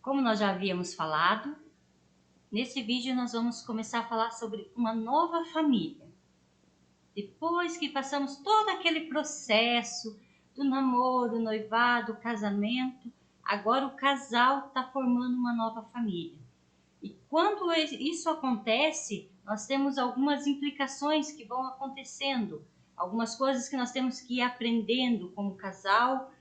Como nós já havíamos falado, nesse vídeo nós vamos começar a falar sobre uma nova família. Depois que passamos todo aquele processo do namoro, noivado, casamento, agora o casal está formando uma nova família. E quando isso acontece, nós temos algumas implicações que vão acontecendo, algumas coisas que nós temos que ir aprendendo como casal.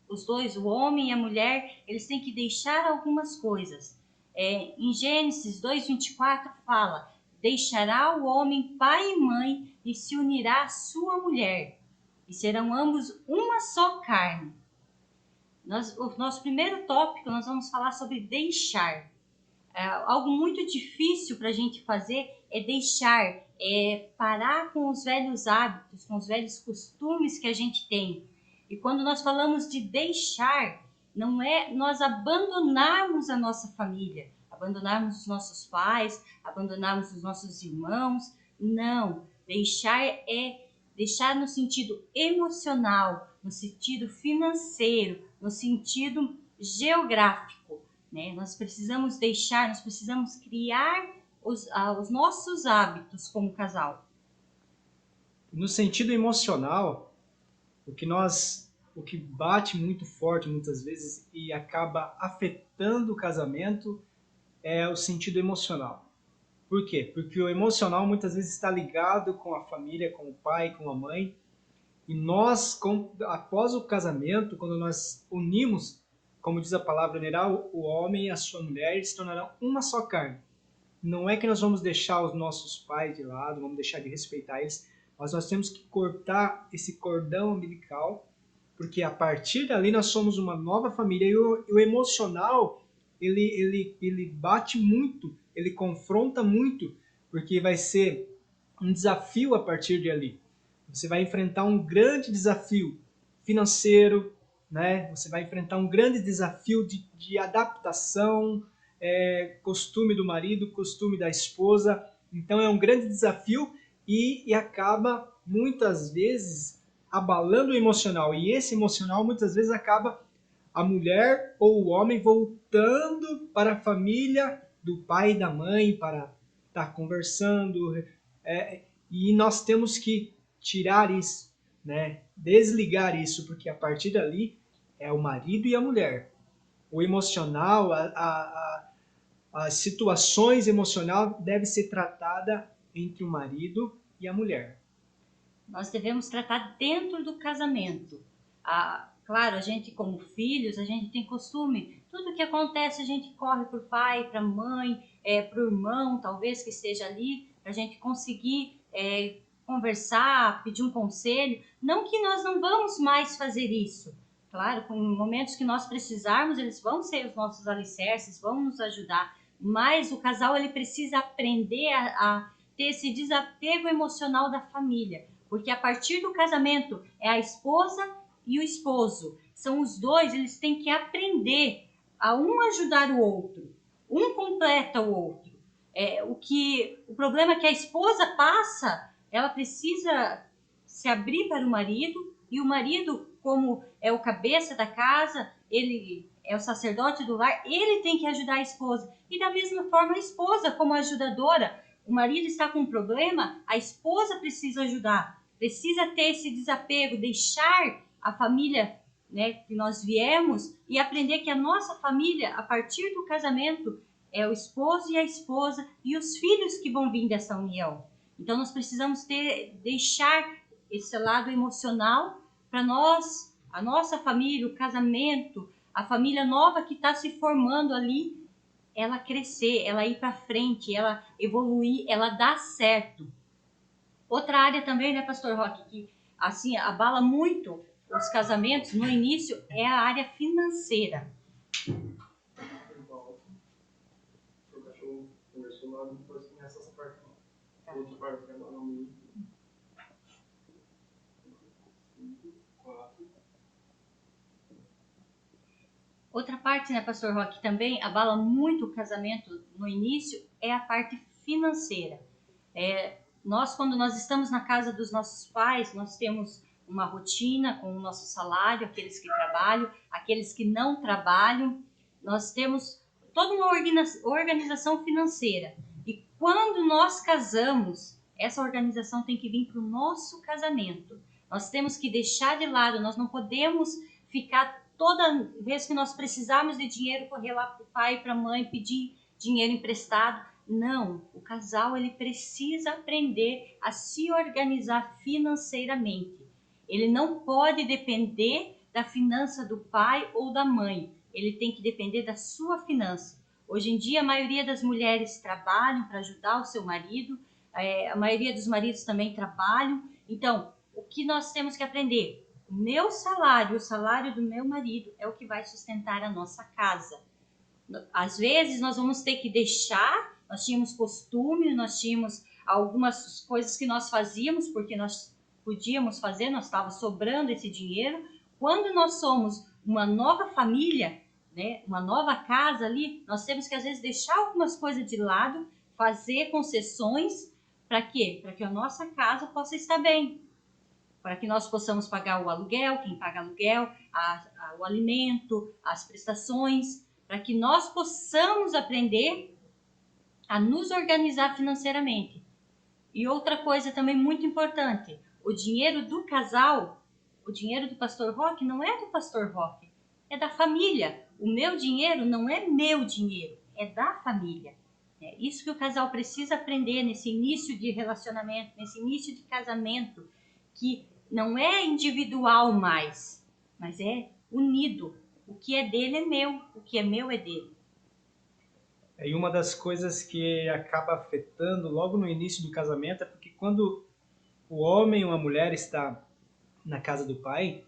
Os dois, o homem e a mulher, eles têm que deixar algumas coisas. Em Gênesis 2:24 fala: deixará o homem pai e mãe e se unirá à sua mulher, e serão ambos uma só carne. O nosso primeiro tópico, nós vamos falar sobre deixar. Algo muito difícil para a gente fazer é deixar, parar com os velhos hábitos, com os velhos costumes que a gente tem. E quando nós falamos de deixar, não é nós abandonarmos a nossa família, abandonarmos os nossos pais, abandonarmos os nossos irmãos. Não, deixar é deixar no sentido emocional, no sentido financeiro, no sentido geográfico, né? Nós precisamos deixar, nós precisamos criar os nossos hábitos como casal. No sentido emocional, o que bate muito forte muitas vezes e acaba afetando o casamento é o sentido emocional. Por quê? Porque o emocional muitas vezes está ligado com a família, com o pai, com a mãe. E nós, após o casamento, quando nós unimos, como diz a palavra, unirá o homem e a sua mulher, eles se tornarão uma só carne. Não é que nós vamos deixar os nossos pais de lado, vamos deixar de respeitar eles, mas nós temos que cortar esse cordão umbilical, porque a partir dali nós somos uma nova família. E o emocional, ele bate muito, ele confronta muito, porque vai ser um desafio a partir de ali. Você vai enfrentar um grande desafio financeiro, né? Você vai enfrentar um grande desafio de adaptação, costume do marido, costume da esposa. Então é um grande desafio e acaba muitas vezes abalando o emocional. E esse emocional muitas vezes acaba a mulher ou o homem voltando para a família do pai e da mãe para estar conversando. E nós temos que tirar isso, né? Desligar isso, porque a partir dali é o marido e a mulher. O emocional, as situações emocionais deve ser tratada entre o marido e a mulher. Nós devemos tratar dentro do casamento. Claro, a gente como filhos, a gente tem costume, tudo que acontece a gente corre para o pai, para a mãe, para o irmão, talvez que esteja ali, para a gente conseguir conversar, pedir um conselho. Não que nós não vamos mais fazer isso. Claro, com momentos que nós precisarmos, eles vão ser os nossos alicerces, vão nos ajudar. Mas o casal ele precisa aprender a ter esse desapego emocional da família. Porque a partir do casamento é a esposa e o esposo. São os dois, eles têm que aprender a um ajudar o outro. Um completa o outro. O problema é que a esposa passa, ela precisa se abrir para o marido, e o marido, como é o cabeça da casa, ele é o sacerdote do lar, ele tem que ajudar a esposa. E da mesma forma a esposa, como ajudadora, o marido está com um problema, a esposa precisa ajudar, precisa ter esse desapego, deixar a família, né, que nós viemos e aprender que a nossa família, a partir do casamento, é o esposo e a esposa e os filhos que vão vir dessa união. Então nós precisamos deixar esse lado emocional para nós, a nossa família, o casamento, a família nova que está se formando ali, ela crescer, ela ir para frente, ela evoluir, ela dar certo. Outra área também, né, Pastor Roque, que assim abala muito os casamentos no início é a área financeira. O cachorro conversou lá, depois começa essa parte. Outra parte que abala muito. 4. Outra parte, né, Pastor Roque, também abala muito o casamento no início é a parte financeira. Nós, quando nós estamos na casa dos nossos pais, nós temos uma rotina com o nosso salário, aqueles que trabalham, aqueles que não trabalham. nós temos toda uma organização financeira. E quando nós casamos, essa organização tem que vir para o nosso casamento. Nós temos que deixar de lado, nós não podemos ficar toda vez que nós precisarmos de dinheiro, correr lá para o pai e para a mãe, pedir dinheiro emprestado. Não, o casal ele precisa aprender a se organizar financeiramente. Ele não pode depender da finança do pai ou da mãe. Ele tem que depender da sua finança. Hoje em dia, a maioria das mulheres trabalham para ajudar o seu marido, a maioria dos maridos também trabalham. Então, o que nós temos que aprender? O meu salário, o salário do meu marido é o que vai sustentar a nossa casa. Às vezes, nós vamos ter que deixar, nós tínhamos costume, nós tínhamos algumas coisas que nós fazíamos, porque nós podíamos fazer, nós estava sobrando esse dinheiro. Quando nós somos uma nova família, né, uma nova casa ali, nós temos que às vezes deixar algumas coisas de lado, fazer concessões, para quê? Para que a nossa casa possa estar bem, para que nós possamos pagar o aluguel, quem paga aluguel, o alimento, as prestações, para que nós possamos aprender a nos organizar financeiramente. E outra coisa também muito importante, o dinheiro do casal, o dinheiro do pastor Roque não é do pastor Roque, é da família. O meu dinheiro não é meu dinheiro, é da família. É isso que o casal precisa aprender nesse início de relacionamento, nesse início de casamento, que não é individual mais, mas é unido. O que é dele é meu, o que é meu é dele. E uma das coisas que acaba afetando logo no início do casamento é porque quando o homem ou a mulher está na casa do pai,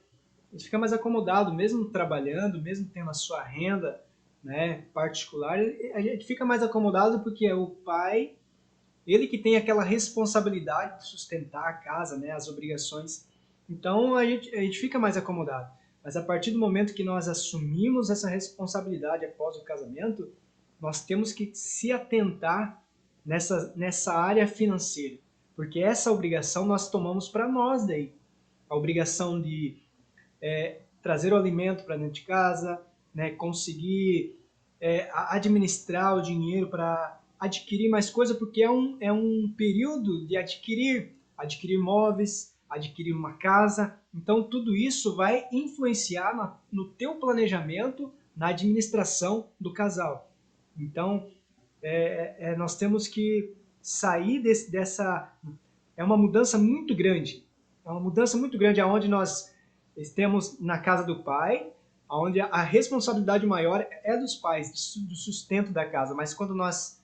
ele fica mais acomodado, mesmo trabalhando, mesmo tendo a sua renda, né, particular, a gente fica mais acomodado porque é o pai, ele que tem aquela responsabilidade de sustentar a casa, né, as obrigações. Então a gente fica mais acomodado. Mas a partir do momento que nós assumimos essa responsabilidade após o casamento, nós temos que se atentar nessa área financeira, porque essa obrigação nós tomamos para nós daí. A obrigação de trazer o alimento para dentro de casa, né, conseguir administrar o dinheiro para adquirir mais coisa, porque é um período de adquirir móveis, adquirir uma casa. Então tudo isso vai influenciar no teu planejamento, na administração do casal. Então nós temos que sair dessa... É uma mudança muito grande. É uma mudança muito grande aonde nós estamos na casa do pai, onde a responsabilidade maior é dos pais, do sustento da casa. Mas quando nós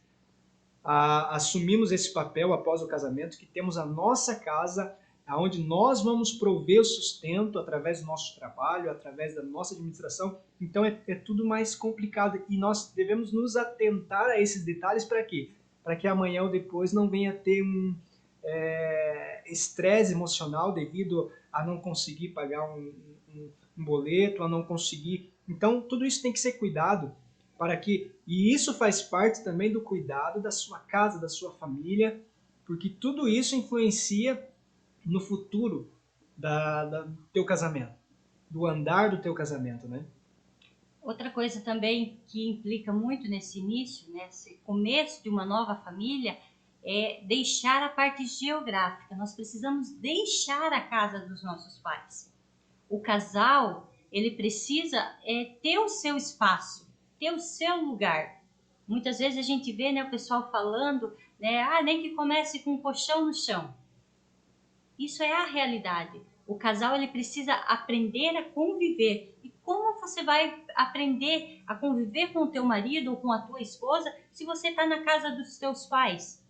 assumimos esse papel após o casamento, que temos a nossa casa, onde nós vamos prover o sustento através do nosso trabalho, através da nossa administração, então é tudo mais complicado. E nós devemos nos atentar a esses detalhes para quê? Para que amanhã ou depois não venha ter um estresse emocional devido a não conseguir pagar um boleto, a não conseguir... Então, tudo isso tem que ser cuidado para que... E isso faz parte também do cuidado da sua casa, da sua família, porque tudo isso influencia no futuro do teu casamento, do andar do teu casamento, né? Outra coisa também que implica muito nesse início, nesse começo de uma nova família, é deixar a parte geográfica. Nós precisamos deixar a casa dos nossos pais. O casal, ele precisa ter o seu espaço, ter o seu lugar. Muitas vezes a gente vê, né, o pessoal falando, né, nem que comece com um colchão no chão. Isso é a realidade. O casal ele precisa aprender a conviver. E como você vai aprender a conviver com o teu marido ou com a tua esposa se você está na casa dos teus pais?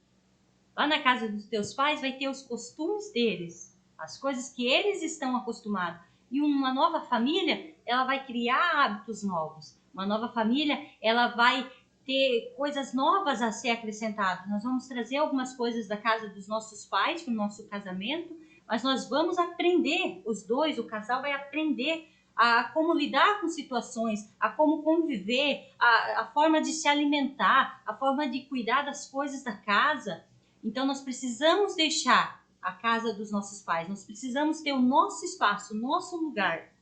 Lá na casa dos teus pais vai ter os costumes deles, as coisas que eles estão acostumados. E uma nova família, ela vai criar hábitos novos. Uma nova família, ela vai ter coisas novas a ser acrescentadas. Nós vamos trazer algumas coisas da casa dos nossos pais para o nosso casamento, mas nós vamos aprender, os dois, o casal vai aprender a como lidar com situações, a como conviver, a forma de se alimentar, a forma de cuidar das coisas da casa. Então nós precisamos deixar a casa dos nossos pais, nós precisamos ter o nosso espaço, o nosso lugar.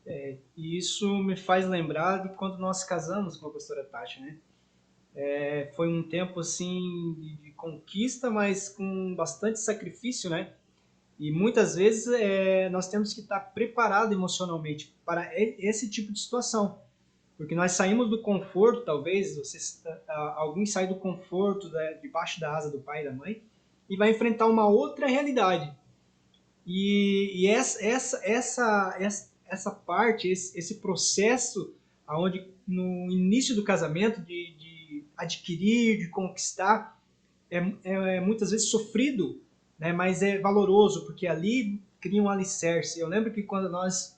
E isso me faz lembrar de quando nós casamos com a pastora Tati, né? Foi um tempo assim de conquista, mas com bastante sacrifício, né? E muitas vezes nós temos que estar preparado emocionalmente para esse tipo de situação, porque nós saímos do conforto, talvez alguém sai do conforto debaixo da asa do pai e da mãe e vai enfrentar uma outra realidade. E essa parte, esse processo, aonde no início do casamento de adquirir, de conquistar, é muitas vezes sofrido, né? Mas é valoroso, porque ali cria um alicerce. Eu lembro que quando nós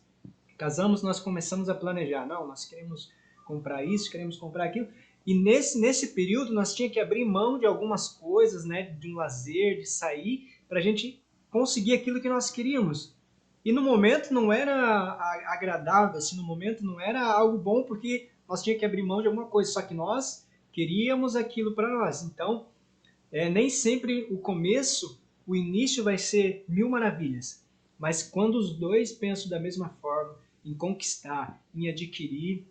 casamos, nós começamos a planejar. Não, nós queremos comprar isso, queremos comprar aquilo. E nesse período nós tínhamos que abrir mão de algumas coisas, né? De um lazer, de sair, para a gente conseguir aquilo que nós queríamos. E no momento não era agradável, assim, no momento não era algo bom, porque nós tínhamos que abrir mão de alguma coisa, só que nós queríamos aquilo para nós. Então, nem sempre o começo, o início vai ser mil maravilhas, mas quando os dois pensam da mesma forma, em conquistar, em adquirir,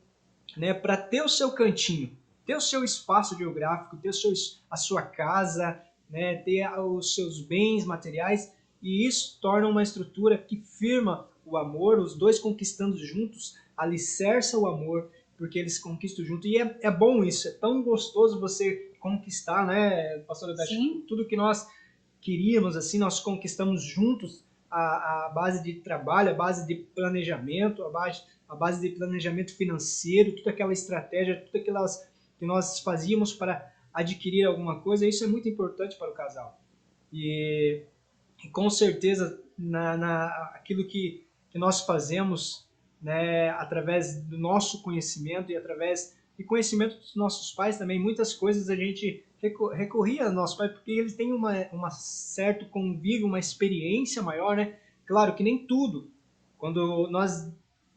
né, para ter o seu cantinho, ter o seu espaço geográfico, ter a sua casa, né, ter os seus bens materiais, e isso torna uma estrutura que firma o amor, os dois conquistando juntos, alicerça o amor, porque eles conquistam junto. E é bom isso, é tão gostoso você conquistar, né, pastora Dati? Tudo que nós queríamos, assim, nós conquistamos juntos a base de trabalho, a base de planejamento, a base de planejamento financeiro, toda aquela estratégia, tudo aquelas que nós fazíamos para adquirir alguma coisa, isso é muito importante para o casal. E com certeza, aquilo que nós fazemos, né, através do nosso conhecimento e através do conhecimento dos nossos pais também, muitas coisas a gente recorria aos nossos pais, porque eles têm uma certo convívio, uma experiência maior, né? Claro que nem tudo. Quando nós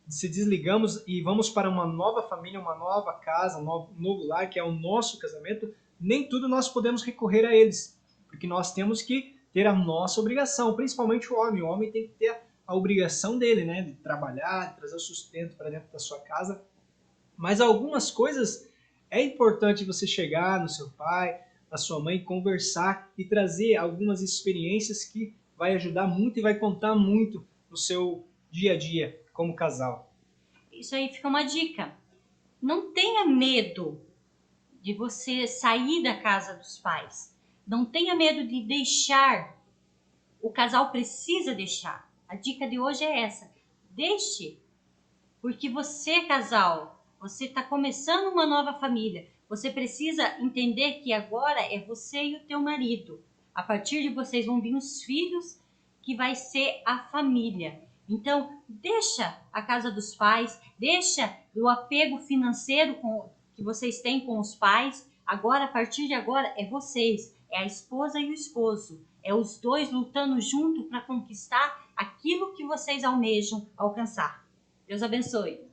se desligamos e vamos para uma nova família, uma nova casa, um novo lar, que é o nosso casamento, nem tudo nós podemos recorrer a eles, porque nós temos que ter a nossa obrigação, principalmente o homem. O homem tem que ter a obrigação dele, né, de trabalhar, de trazer o sustento para dentro da sua casa. Mas algumas coisas é importante você chegar no seu pai, na sua mãe, conversar e trazer algumas experiências que vai ajudar muito e vai contar muito no seu dia a dia como casal. Isso aí fica uma dica. Não tenha medo de você sair da casa dos pais. Não tenha medo de deixar. O casal precisa deixar. A dica de hoje é essa. Deixe. Porque você, casal, você está começando uma nova família. Você precisa entender que agora é você e o teu marido. A partir de vocês vão vir os filhos, que vai ser a família. Então, deixa a casa dos pais, deixa o apego financeiro que vocês têm com os pais. Agora, a partir de agora, é vocês, é a esposa e o esposo. É os dois lutando junto para conquistar aquilo que vocês almejam alcançar. Deus abençoe.